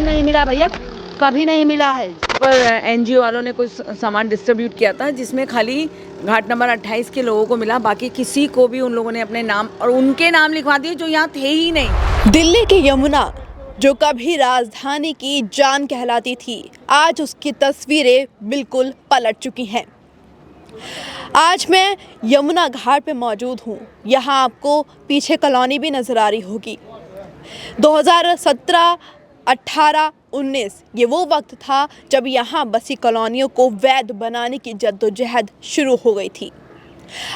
कुछ नहीं मिला भैया, कभी नहीं मिला है। पर एनजीओ वालों ने कुछ सामान डिस्ट्रीब्यूट किया था जिसमें खाली घाट नंबर 28 के लोगों को मिला, बाकी किसी को भी उन लोगों ने अपने नाम और उनके नाम लिखवा दिए जो यहाँ थे ही नहीं। दिल्ली की यमुना जो कभी राजधानी की जान कहलाती थी, आज उसकी तस्वीरें बिल्कुल पलट चुकी हैं। आज मैं यमुना घाट पे मौजूद हूँ। यहाँ आपको पीछे कॉलोनी भी नज़र आ रही होगी। 2017, 18, 19 ये वो वक्त था जब यहाँ बसी कॉलोनियों को वैध बनाने की जद्दोजहद शुरू हो गई थी।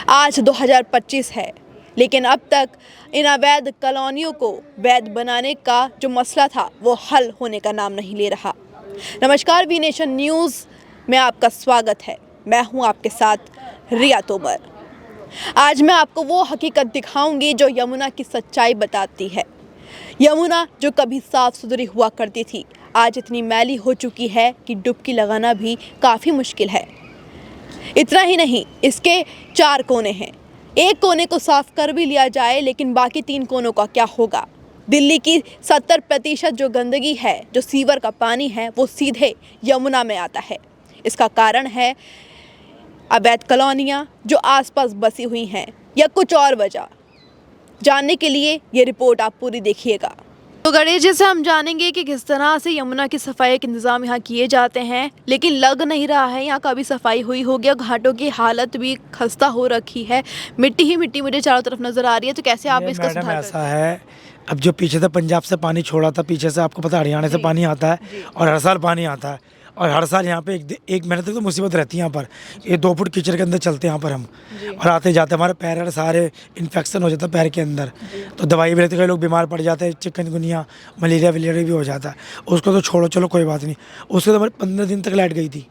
आज 2025 है, लेकिन अब तक इन अवैध कॉलोनियों को वैध बनाने का जो मसला था वो हल होने का नाम नहीं ले रहा। नमस्कार, वी नेशन न्यूज़ में आपका स्वागत है। मैं हूं आपके साथ रिया तोमर। आज मैं आपको वो हकीकत दिखाऊंगी जो यमुना की सच्चाई बताती है। यमुना जो कभी साफ सुथरी हुआ करती थी, आज इतनी मैली हो चुकी है कि डुबकी लगाना भी काफ़ी मुश्किल है। इतना ही नहीं, इसके 4 कोने हैं। एक कोने को साफ कर भी लिया जाए, लेकिन बाकी 3 कोनों का क्या होगा? दिल्ली की 70% जो गंदगी है, जो सीवर का पानी है, वो सीधे यमुना में आता है। इसका कारण है अवैध कॉलोनियाँ जो आसपास बसी हुई हैं, या कुछ और वजह। जानने के लिए ये रिपोर्ट आप पूरी देखिएगा। तो गणेश जी से हम जानेंगे कि किस तरह से यमुना की सफाई के इंतज़ाम यहाँ किए जाते हैं, लेकिन लग नहीं रहा है यहाँ कभी सफाई हुई होगी। और घाटों की हालत भी खस्ता हो रखी है, मिट्टी ही मिट्टी मुझे चारों तरफ नज़र आ रही है। तो कैसे आप इसका सुधार करते हैं? ऐसा है, अब जो पीछे से पंजाब से पानी छोड़ा था, पीछे से आपको पता हरियाणा से पानी आता है और हर साल पानी आता है। और हर साल यहाँ पे एक महीने तक तो मुसीबत रहती है। यहाँ पर ये 2 फुट कीचड़ के अंदर चलते हैं यहाँ पर हम, और आते जाते हमारे पैर सारे इन्फेक्शन हो जाता है पैर के अंदर। तो दवाई भी रहती है, कई लोग बीमार पड़ जाते हैं, चिकनगुनिया, मलेरिया वलेरिया भी हो जाता है। उसको तो छोड़ो, चलो कोई बात नहीं। उसके तो हमारे 15 दिन तक लाइट गई थी।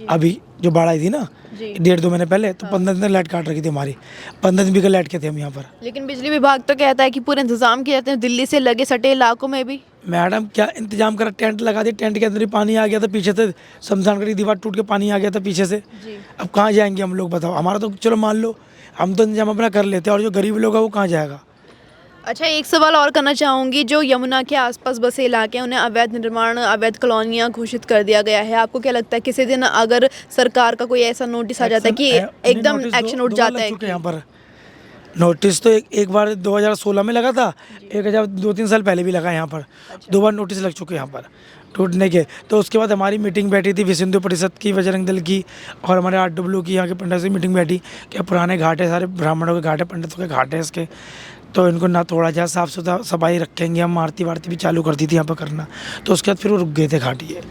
अभी जो बाढ़ आई थी ना 1.5-2 महीने पहले, तो 15 दिन तक लाइट काट रखी थी हमारी। 15 दिन भी लाइट के थे हम यहाँ पर। लेकिन बिजली विभाग तो कहता है कि पूरे इंतजाम किए जाते हैं दिल्ली से लगे सटे इलाकों में भी। मैडम क्या इंतजाम करा, टेंट लगा दिए, टेंट के अंदर ही पानी आ गया था। पीछे से शमशान की दीवार टूट के पानी आ गया था पीछे से। अब कहाँ जाएंगे हम लोग, बताओ? हमारा तो चलो मान लो हम तो इंतजाम अपना कर लेते हैं, और जो गरीब लोग है वो कहाँ जाएगा? अच्छा, एक सवाल और करना चाहूँगी। जो यमुना के आसपास बसे इलाके हैं, उन्हें अवैध निर्माण, अवैध कॉलोनियाँ घोषित कर दिया गया है। आपको क्या लगता है किसी दिन अगर सरकार का कोई ऐसा नोटिस आ जाता है कि एकदम एक्शन उठ जाता है? यहाँ पर नोटिस तो एक बार 2016 में लगा था, 2-3 साल पहले भी लगा यहाँ पर। 2 बार नोटिस लग चुके हैं यहाँ पर टूटने के। तो उसके बाद हमारी मीटिंग बैठी थी विश्व हिंदू परिषद की, बजरंग दल की, और हमारे RW की यहाँ के पंडित से मीटिंग बैठी कि पुराने घाट है, सारे ब्राह्मणों के घाट है, पंडितों के घाट है इसके, तो इनको ना थोड़ा जा साफ सुथरा सफाई रखेंगे हम। आरती वारती भी चालू कर दी थी यहाँ पर करना, तो उसके बाद फिर वो रुक गए थे घाट ये।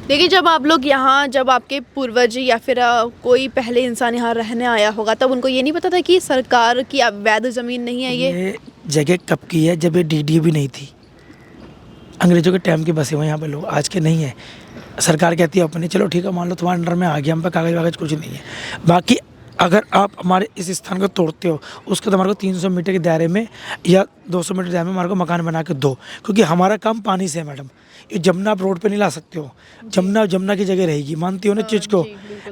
देखिए, जब आप लोग यहाँ, जब आपके पूर्वज या फिर कोई पहले इंसान यहाँ रहने आया होगा, तब उनको ये नहीं पता था कि सरकार की अवैध ज़मीन नहीं है ये जगह कब की है? जब ये DDA भी नहीं थी, अंग्रेजों के टाइम के बसे हुए यहाँ पे लोग, आज के नहीं है। सरकार कहती है अपनी, चलो ठीक है मान लो तुम्हारे अंडर में आ गया, हम पे कागज़ वागज कुछ नहीं है। बाकी अगर आप हमारे इस स्थान को तोड़ते हो, उसके तो हमारे को 300 मीटर के दायरे में या 200 मीटर दायरे में हमारे को मकान बना के दो, क्योंकि हमारा काम पानी से है मैडम। ये जमुना आप रोड पे नहीं ला सकते हो। जमुना की जगह रहेगी, मानती हो ना चीज़ को?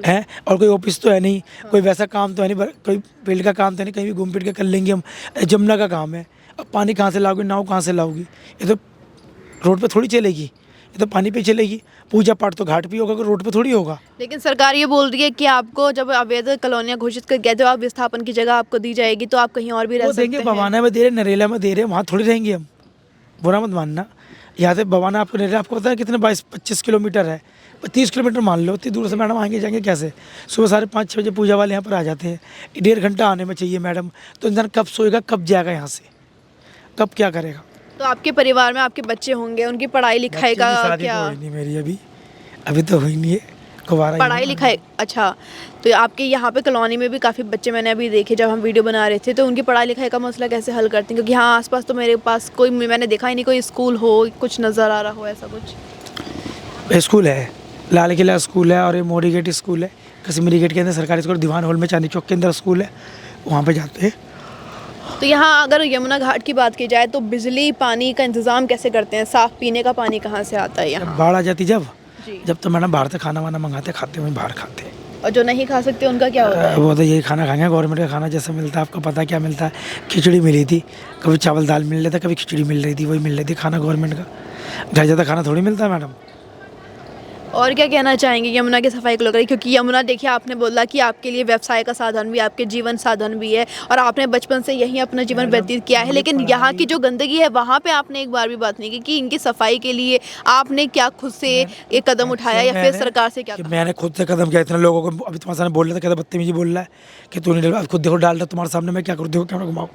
है, और कोई ऑफिस तो है नहीं, कोई वैसा काम तो है नहीं, कोई फील्ड का काम तो है नहीं, कहीं भी घूम फिर के कर लेंगे हम। जमुना का काम है। अब पानी कहाँ से लाओगी, नाव कहाँ से लाओगी? ये तो रोड पे थोड़ी चलेगी, ये तो पानी पे चलेगी। पूजा पाठ तो घाट पे होगा, रोड पे थोड़ी होगा। लेकिन सरकार ये बोल रही है कि आपको जब अवैध कॉलोनियाँ घोषित कर गया, जब आप विस्थापन की जगह आपको दी जाएगी, तो आप कहीं और भी रह सकते हैं। बवाना में दे रहे, नरेला में दे रहे, वहाँ थोड़ी रहेंगे हम। बुरा मत मानना, यहाँ से बवाना आपको नरेला आपको पता है कितने 22-25 किलोमीटर है, 30 किलोमीटर मान लो। इतनी दूर से मैडम आएंगे जाएंगे कैसे? सुबह 5:30-6 बजे पूजा वाले यहाँ पर आ जाते हैं, 1.5 घंटा आने में चाहिए मैडम। तो इंसान कब सोएगा, कब जाएगा यहाँ से, कब क्या करेगा? तो आपके परिवार में आपके बच्चे होंगे, उनकी पढ़ाई लिखाई का क्या? तो हुई नहीं मेरी, अभी तो हुई नहीं है, कुंवारा पढ़ाई लिखाई। अच्छा, तो आपके यहाँ पे कॉलोनी में भी काफ़ी बच्चे मैंने अभी देखे जब हम वीडियो बना रहे थे, तो उनकी पढ़ाई लिखाई का मसला कैसे हल करते हैं? क्योंकि यहाँ आसपास तो मेरे पास कोई, मैंने देखा ही नहीं कोई स्कूल हो, कुछ नज़र आ रहा हो ऐसा कुछ। स्कूल है, लाल किला स्कूल है, और ये मोरी गेट स्कूल है, कश्मीरी गेट के अंदर सरकारी स्कूल, दीवान हॉल में चांदी चौक के अंदर स्कूल है, वहाँ पर जाते हैं। तो यहाँ अगर यमुना घाट की बात की जाए तो बिजली पानी का इंतज़ाम कैसे करते हैं? साफ़ पीने का पानी कहाँ से आता है यहाँ? बाढ़ आ जाती जब तो मैडम बाहर से खाना वाना मंगाते, खाते वहीं बाहर खाते। और जो नहीं खा सकते उनका क्या होता है? वो तो यही खाना खाएंगे, गवर्नमेंट का खाना जैसा मिलता है। आपको पता क्या मिलता है? खिचड़ी मिली थी, कभी चावल दाल मिल रहा था, कभी खिचड़ी मिल रही थी, वही मिल रही थी खाना गवर्नमेंट का। घर जाता खाना थोड़ी मिलता है मैडम। और क्या कहना चाहेंगे यमुना की सफाई को लेकर, क्योंकि यमुना देखिए आपने बोला कि आपके लिए व्यवसाय का साधन भी, आपके जीवन साधन भी है और आपने बचपन से यहीं अपना जीवन व्यतीत किया है, लेकिन यहाँ की जो गंदगी है वहाँ पे आपने एक बार भी बात नहीं की कि इनकी सफाई के लिए आपने क्या खुद से एक कदम उठाया या फिर सरकार से क्या? मैंने खुद से कदम किया। इतने लोगों को अभी तुम्हारे सामने बोल रहा था, कहता बदतमीजी बोल रहा है कि तू नहीं डाल, खुद देखो डाल रहा तुम्हारे सामने, मैं क्या करूँ? देखो कैमरा घुमाओ,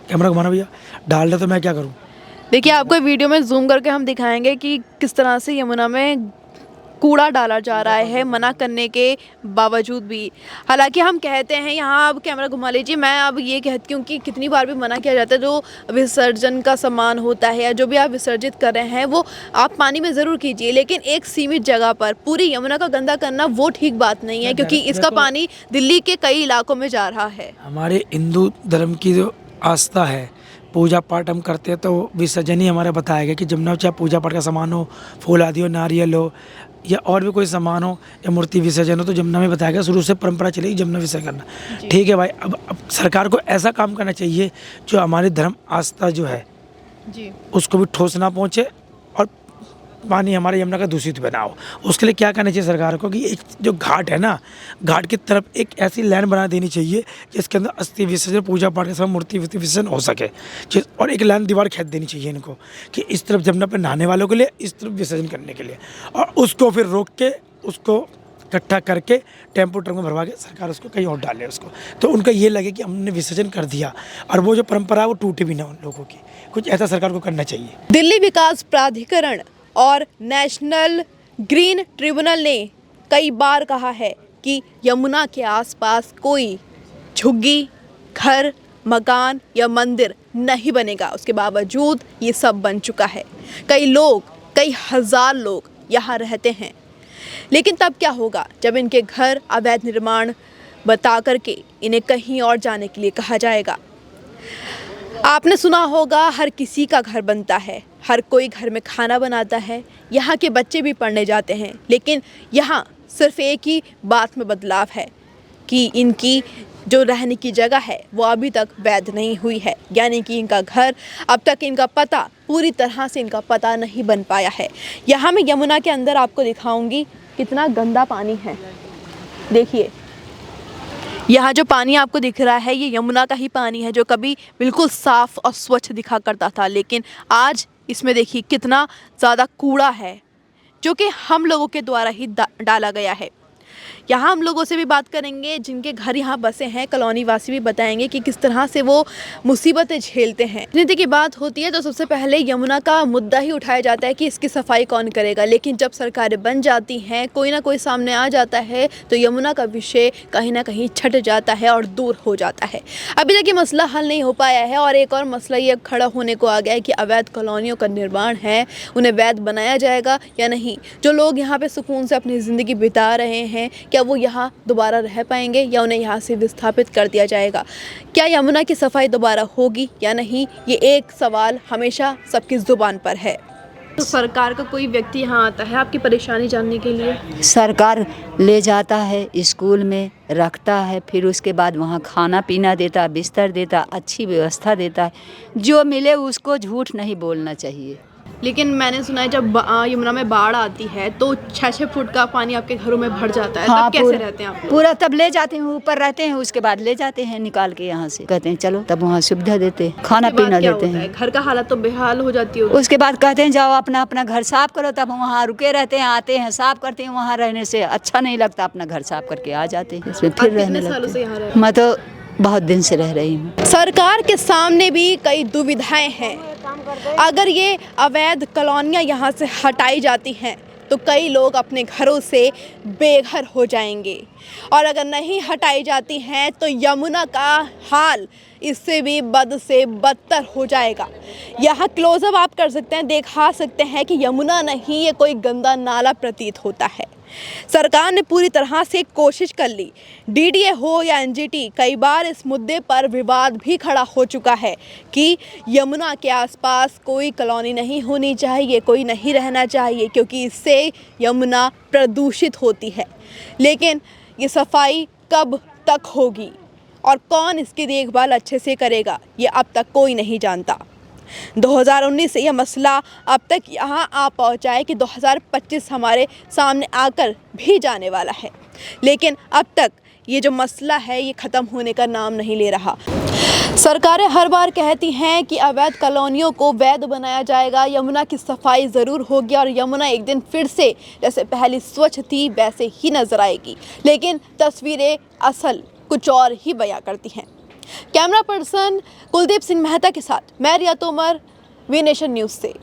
कैमरा घुमाना भैया, डाल रहा तो मैं क्या करूँ? देखिए आपको वीडियो में जूम करके हम दिखाएंगे कि किस तरह से यमुना में कूड़ा डाला जा रहा है मना करने के बावजूद भी। हालांकि हम कहते हैं, यहाँ अब कैमरा घुमा लीजिए, मैं अब ये कहती हूँ कि कितनी बार भी मना किया जाता है, जो विसर्जन का सामान होता है या जो भी आप विसर्जित कर रहे हैं वो आप पानी में ज़रूर कीजिए, लेकिन एक सीमित जगह पर पूरी यमुना का गंदा करना वो ठीक बात नहीं है, क्योंकि इसका पानी दिल्ली के कई इलाकों में जा रहा है। हमारे हिंदू धर्म की जो आस्था है, पूजा पाठ हम करते हैं तो विसर्जन ही हमारा बताया गया कि जमुना चाहे पूजा पाठ का सामान हो, फूल आदि हो, नारियल हो या और भी कोई सामान हो या मूर्ति विसर्जन हो, तो जमुना में बताया गया, शुरू से परंपरा चलेगी जमुना विसर्जन करना। ठीक है भाई, अब सरकार को ऐसा काम करना चाहिए जो हमारी धर्म आस्था जो है जी उसको भी ठोस ना पहुँचे और पानी हमारे यमुना का दूषित बना हो। उसके लिए क्या करना चाहिए सरकार को कि एक जो घाट है ना, घाट की तरफ एक ऐसी लाइन बना देनी चाहिए जिसके अंदर अस्थि विसर्जन, पूजा पाठ के समय मूर्ति विसर्जन हो सके, और एक लाइन दीवार खींच देनी चाहिए इनको कि इस तरफ जमुना पर नहाने वालों के लिए, इस तरफ विसर्जन करने के लिए, और उसको फिर रोक के उसको इकट्ठा करके टेम्पो ट्रक में भरवा के सरकार उसको कहीं और डाले उसको, तो उनका ये लगे कि हमने विसर्जन कर दिया और वो जो परंपरा है वो टूटे भी ना उन लोगों की। कुछ ऐसा सरकार को करना चाहिए। दिल्ली विकास प्राधिकरण और नेशनल ग्रीन ट्रिब्यूनल ने कई बार कहा है कि यमुना के आसपास कोई झुग्गी, घर, मकान या मंदिर नहीं बनेगा। उसके बावजूद ये सब बन चुका है। कई लोग, कई हजार लोग यहाँ रहते हैं, लेकिन तब क्या होगा जब इनके घर अवैध निर्माण बता करके इन्हें कहीं और जाने के लिए कहा जाएगा। आपने सुना होगा हर किसी का घर बनता है, हर कोई घर में खाना बनाता है, यहाँ के बच्चे भी पढ़ने जाते हैं, लेकिन यहाँ सिर्फ एक ही बात में बदलाव है कि इनकी जो रहने की जगह है वो अभी तक वैध नहीं हुई है, यानी कि इनका घर अब तक, इनका पता पूरी तरह से इनका पता नहीं बन पाया है। यहाँ मैं यमुना के अंदर आपको दिखाऊंगी कितना गंदा पानी है। देखिए यहाँ जो पानी आपको दिख रहा है ये यमुना का ही पानी है, जो कभी बिल्कुल साफ़ और स्वच्छ दिखा करता था, लेकिन आज इसमें देखिए कितना ज़्यादा कूड़ा है जो कि हम लोगों के द्वारा ही डाला गया है। यहाँ हम लोगों से भी बात करेंगे जिनके घर यहाँ बसे हैं, कॉलोनी वासी भी बताएंगे कि किस तरह से वो मुसीबतें झेलते हैं। राजनीति की बात होती है तो सबसे पहले यमुना का मुद्दा ही उठाया जाता है कि इसकी सफाई कौन करेगा, लेकिन जब सरकारें बन जाती हैं, कोई ना कोई सामने आ जाता है तो यमुना का विषय कहीं ना कहीं छट जाता है और दूर हो जाता है। अभी तक ये मसला हल नहीं हो पाया है और एक और मसला ये खड़ा होने को आ गया है कि अवैध कॉलोनियों का निर्माण है, उन्हें वैध बनाया जाएगा या नहीं। जो लोग यहाँ पर सुकून से अपनी ज़िंदगी बिता रहे हैं, क्या वो यहाँ दोबारा रह पाएंगे या उन्हें यहाँ से विस्थापित कर दिया जाएगा? क्या यमुना की सफाई दोबारा होगी या नहीं, ये एक सवाल हमेशा सबकी ज़ुबान पर है। तो सरकार का कोई व्यक्ति यहाँ आता है आपकी परेशानी जानने के लिए? सरकार ले जाता है, स्कूल में रखता है, फिर उसके बाद वहाँ खाना पीना देता, बिस्तर देता, अच्छी व्यवस्था देता है। जो मिले उसको झूठ नहीं बोलना चाहिए। लेकिन मैंने सुना है जब यमुना में बाढ़ आती है तो 6-6 फुट का पानी आपके घरों में भर जाता है। हाँ, तब कैसे रहते हैं आप लोग? पूरा तब ले जाते हैं, ऊपर रहते हैं, उसके बाद ले जाते हैं निकाल के यहाँ से, कहते हैं चलो, तब वहाँ सुविधा देते हैं, खाना पीना देते हैं। घर का हालत तो बेहाल हो जाती है। उसके बाद कहते हैं जाओ अपना अपना घर साफ करो, तब वहाँ रुके रहते हैं, आते हैं, साफ करते हैं। वहाँ रहने से अच्छा नहीं लगता, अपना घर साफ करके आ जाते हैं, इसमें फिर रहने लगते हैं। मैं तो बहुत दिन से रह रही हूँ। सरकार के सामने भी कई दुविधाएं हैं। अगर ये अवैध कॉलोनियाँ यहाँ से हटाई जाती हैं तो कई लोग अपने घरों से बेघर हो जाएंगे, और अगर नहीं हटाई जाती हैं तो यमुना का हाल इससे भी बद से बदतर हो जाएगा। यहाँ क्लोजअप आप कर सकते हैं, दिखा सकते हैं कि यमुना नहीं, ये कोई गंदा नाला प्रतीत होता है। सरकार ने पूरी तरह से कोशिश कर ली, डीडीए हो या एनजीटी, कई बार इस मुद्दे पर विवाद भी खड़ा हो चुका है कि यमुना के आसपास कोई कॉलोनी नहीं होनी चाहिए, कोई नहीं रहना चाहिए, क्योंकि इससे यमुना प्रदूषित होती है। लेकिन ये सफाई कब तक होगी और कौन इसकी देखभाल अच्छे से करेगा, ये अब तक कोई नहीं जानता। 2019 से यह मसला अब तक यहाँ आ पहुँचा है कि 2025 हमारे सामने आकर भी जाने वाला है, लेकिन अब तक ये जो मसला है ये ख़त्म होने का नाम नहीं ले रहा। सरकारें हर बार कहती हैं कि अवैध कॉलोनियों को वैध बनाया जाएगा, यमुना की सफाई ज़रूर होगी और यमुना एक दिन फिर से जैसे पहले स्वच्छ थी वैसे ही नज़र आएगी, लेकिन तस्वीरें असल कुछ और ही बयां करती हैं। कैमरा पर्सन कुलदीप सिंह मेहता के साथ मैं रिया तोमर, वी नेशन न्यूज़ से।